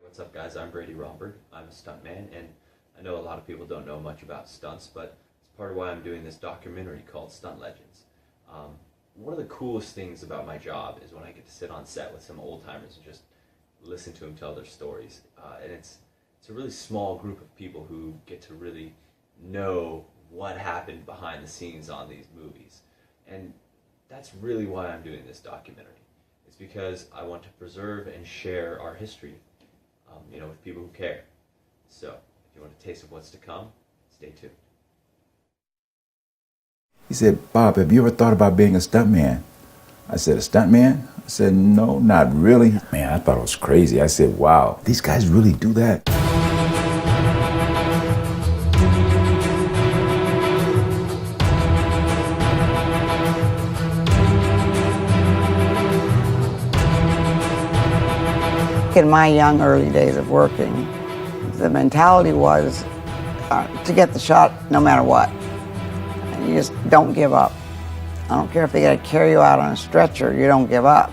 What's up, guys? I'm Brady Romberg. I'm a stuntman, and I know a lot of people don't know much about stunts, but it's part of why I'm doing this documentary called Stunt Legends. One of the coolest things about my job is when I get to sit on set with some old-timers and just listen to them tell their stories. And it's a really small group of people who get to really know what happened behind the scenes on these movies. And that's really why I'm doing this documentary. It's because I want to preserve and share our history, with people who care. So, if you want a taste of what's to come, stay tuned. He said, "Bob, have you ever thought about being a stuntman?" I said, "A stuntman?" I said, "No, not really." Man, I thought it was crazy. I said, "Wow, these guys really do that?" In my young early days of working, the mentality was to get the shot no matter what. And you just don't give up. I don't care if they got to carry you out on a stretcher, you don't give up.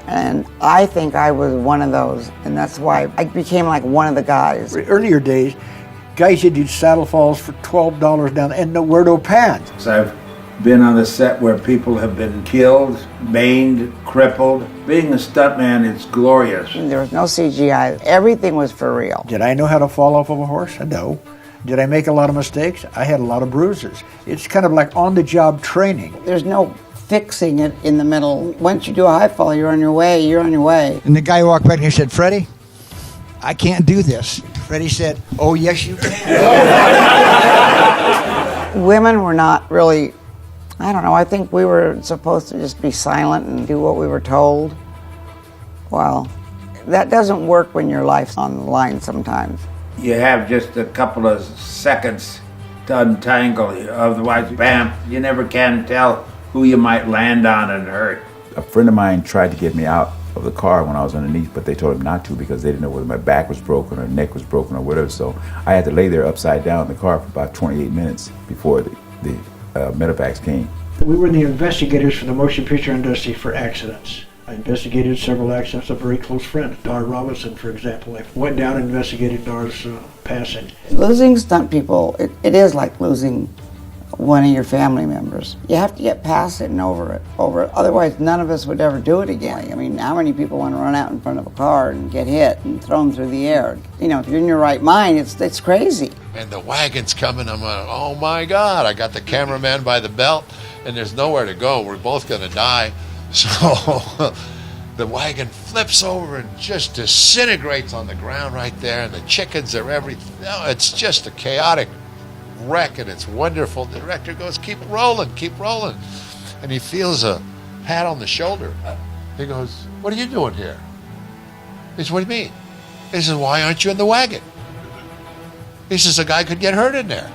And I think I was one of those, and that's why I became like one of the guys. Earlier days, guys would do saddle falls for $12 down and nowhere no pads. So I've been on the set where people have been killed, maimed, crippled. Being a stuntman is glorious. There was no CGI. Everything was for real. Did I know how to fall off of a horse? No. Did I make a lot of mistakes? I had a lot of bruises. It's kind of like on-the-job training. There's no fixing it in the middle. Once you do a high fall, you're on your way, you're on your way. And the guy walked back and he said, "Freddie, I can't do this." Freddie said, "Oh, yes, you can." Women were not really, I don't know, I think we were supposed to just be silent and do what we were told. Well, that doesn't work when your life's on the line sometimes. You have just a couple of seconds to untangle, otherwise, bam, you never can tell who you might land on and hurt. A friend of mine tried to get me out of the car when I was underneath, but they told him not to because they didn't know whether my back was broken or neck was broken or whatever. So I had to lay there upside down in the car for about 28 minutes before the medevacs came. We were the investigators for the motion picture industry for accidents. I investigated several accidents of a very close friend, Dar Robinson, for example. I went down and investigated Dar's passing. Losing stunt people, it is like losing one of your family members. You have to get past it and over it. Otherwise, none of us would ever do it again. I mean, how many people want to run out in front of a car and get hit and thrown through the air? You know, if you're in your right mind, it's crazy. And the wagon's coming. I'm like, oh my God, I got the cameraman by the belt and there's nowhere to go. We're both going to die. So the wagon flips over and just disintegrates on the ground right there, and the chickens are everything. No, it's just a chaotic wreck, and it's wonderful. The director goes, keep rolling. And he feels a pat on the shoulder. He goes, "What are you doing here?" He says, "What do you mean?" He says, "Why aren't you in the wagon?" He says, "A guy could get hurt in there."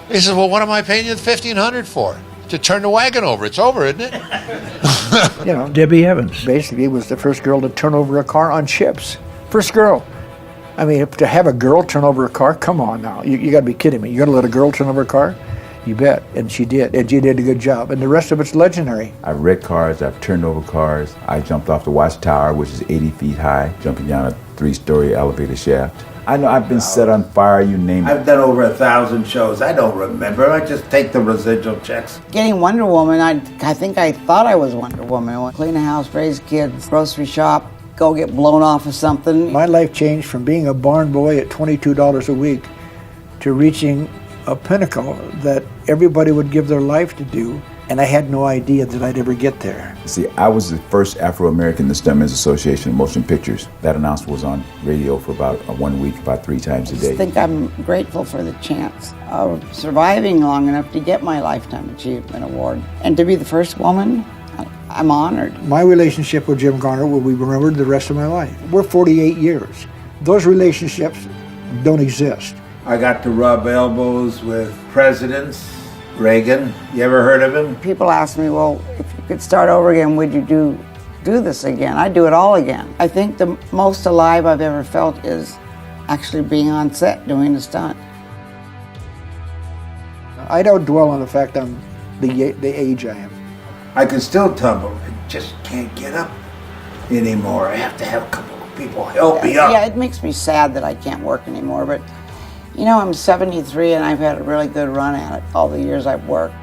He says, "Well, what am I paying you $1,500 for? To turn the wagon over. It's over, isn't it?" You know, Debbie Evans basically was the first girl to turn over a car on chips. First girl. I mean, to have a girl turn over a car, come on now. You got to be kidding me. You got to let a girl turn over a car? You bet. And she did. And she did a good job. And the rest of it's legendary. I've wrecked cars, I've turned over cars. I jumped off the watchtower, which is 80 feet high, jumping down a 3-story elevator shaft. I know I've been set on fire, you name it. I've done over 1,000 shows. I don't remember. I just take the residual checks. Getting Wonder Woman, I think I thought I was Wonder Woman. Clean a house, raise kids, grocery shop, go get blown off of something. My life changed from being a barn boy at $22 a week to reaching a pinnacle that everybody would give their life to do, and I had no idea that I'd ever get there. See, I was the first Afro-American in the Stuntmen's Association of Motion Pictures. That announcement was on radio for about 1 week, about 3 times a day. I think I'm grateful for the chance of surviving long enough to get my Lifetime Achievement Award. And to be the first woman, I'm honored. My relationship with Jim Garner will be remembered the rest of my life. We're 48 years. Those relationships don't exist. I got to rub elbows with presidents. Reagan, you ever heard of him? People ask me, well, if you could start over again, would you do this again? I'd do it all again. I think the most alive I've ever felt is actually being on set doing a stunt. I don't dwell on the fact I'm the age I am. I can still tumble. I just can't get up. anymore. I have to have a couple of people help me up. Yeah, it makes me sad that I can't work anymore, but you know, I'm 73 and I've had a really good run at it all the years I've worked.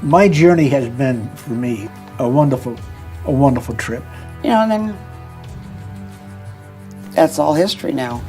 My journey has been, for me, a wonderful trip. You know, and then that's all history now.